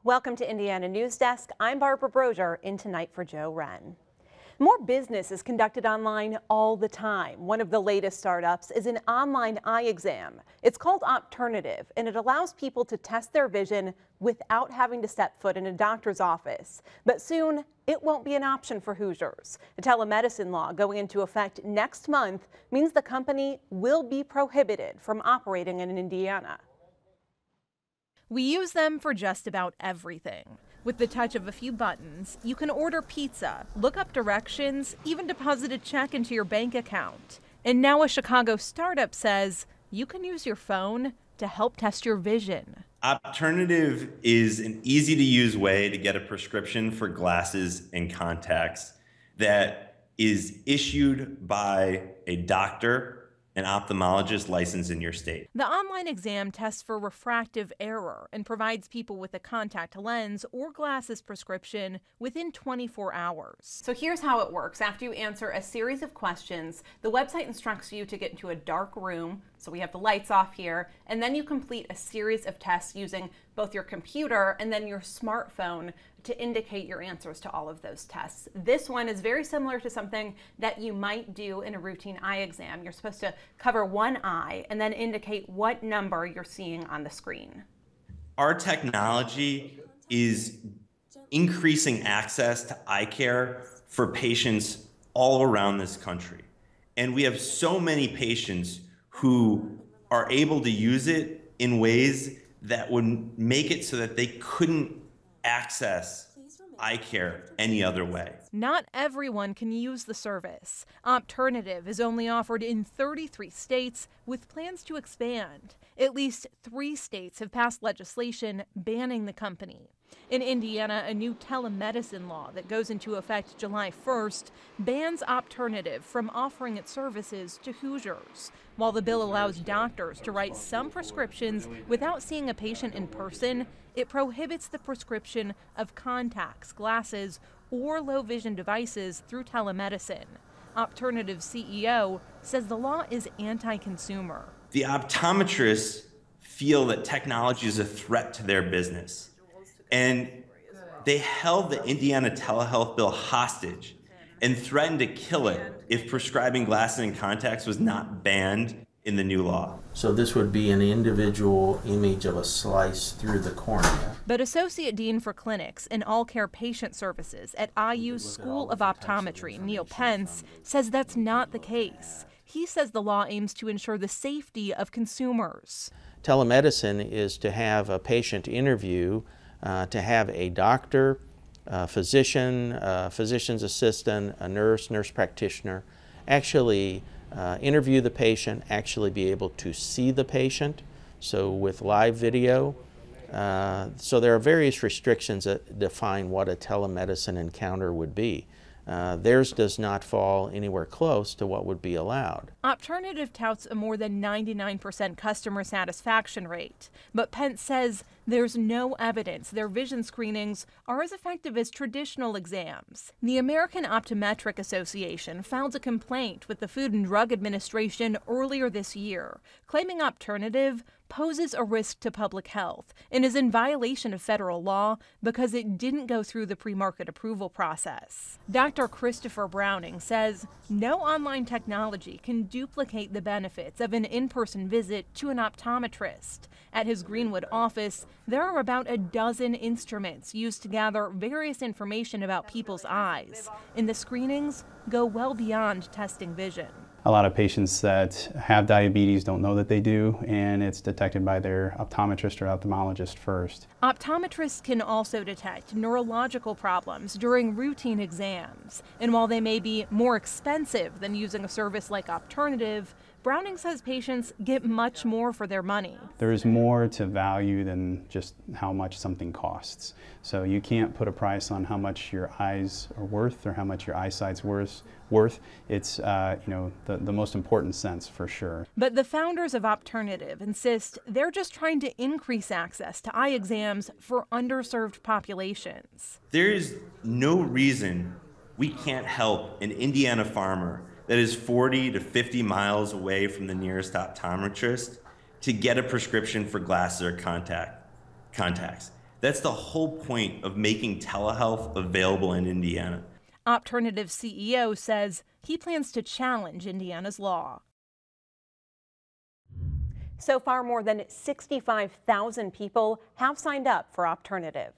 Welcome to Indiana News Desk. I'm Barbara Brozier in tonight for Joe Wren. More business is conducted online all the time. One of the latest startups is an online eye exam. It's called Opternative, and it allows people to test their vision without having to step foot in a doctor's office. But soon, it won't be an option for Hoosiers. The telemedicine law going into effect next month means the company will be prohibited from operating in Indiana. We use them for just about everything. With the touch of a few buttons, you can order pizza, look up directions, even deposit a check into your bank account. And now a Chicago startup says you can use your phone to help test your vision. Opternative is an easy-to-use way to get a prescription for glasses and contacts that is issued by a doctor, an ophthalmologist licensed in your state. The online exam tests for refractive error and provides people with a contact lens or glasses prescription within 24 hours. So here's how it works. After you answer a series of questions, the website instructs you to get into a dark room. So we have the lights off here, and then you complete a series of tests using both your computer and then your smartphone to indicate your answers to all of those tests. This one is very similar to something that you might do in a routine eye exam. You're supposed to cover one eye and then indicate what number you're seeing on the screen. Our technology is increasing access to eye care for patients all around this country. And we have so many patients who are able to use it in ways that would make it so that they couldn't access eye care any other way. Not everyone can use the service. Opternative is only offered in 33 states with plans to expand. At least 3 states have passed legislation banning the company. In Indiana, a new telemedicine law that goes into effect July 1st bans Opternative from offering its services to Hoosiers. While the bill allows doctors to write some prescriptions without seeing a patient in person, it prohibits the prescription of contacts, glasses, or low-vision devices through telemedicine. Opternative CEO says the law is anti-consumer. The optometrists feel that technology is a threat to their business. And they held the Indiana telehealth bill hostage and threatened to kill it if prescribing glasses and contacts was not banned in the new law. So this would be an individual image of a slice through the cornea. But Associate Dean for Clinics and All-Care Patient Services at IU's School of Optometry, Neil Pence, says that's not the case. He says the law aims to ensure the safety of consumers. Telemedicine is to have a patient interview, to have a doctor, a physician, physician's assistant, a nurse, nurse practitioner actually interview the patient, actually be able to see the patient, so with live video. So there are various restrictions that define what a telemedicine encounter would be. Theirs does not fall anywhere close to what would be allowed. Opternative touts a more than 99% customer satisfaction rate, but Pence says there's no evidence their vision screenings are as effective as traditional exams. The American Optometric Association filed a complaint with the Food and Drug Administration earlier this year, claiming Opternative poses a risk to public health and is in violation of federal law because it didn't go through the pre-market approval process. Dr. Christopher Browning says no online technology can duplicate the benefits of an in-person visit to an optometrist. At his Greenwood office, there are about a dozen instruments used to gather various information about people's eyes, and the screenings go well beyond testing vision. A lot of patients that have diabetes don't know that they do, and it's detected by their optometrist or ophthalmologist first. Optometrists can also detect neurological problems during routine exams, and while they may be more expensive than using a service like Opternative, Browning says patients get much more for their money. There is more to value than just how much something costs. So you can't put a price on how much your eyes are worth or how much your eyesight's worth. It's the most important sense for sure. But the founders of Opternative insist they're just trying to increase access to eye exams for underserved populations. There is no reason we can't help an Indiana farmer that is 40 to 50 miles away from the nearest optometrist to get a prescription for glasses or contacts. That's the whole point of making telehealth available in Indiana. Opternative CEO says he plans to challenge Indiana's law. So far, more than 65,000 people have signed up for Opternative.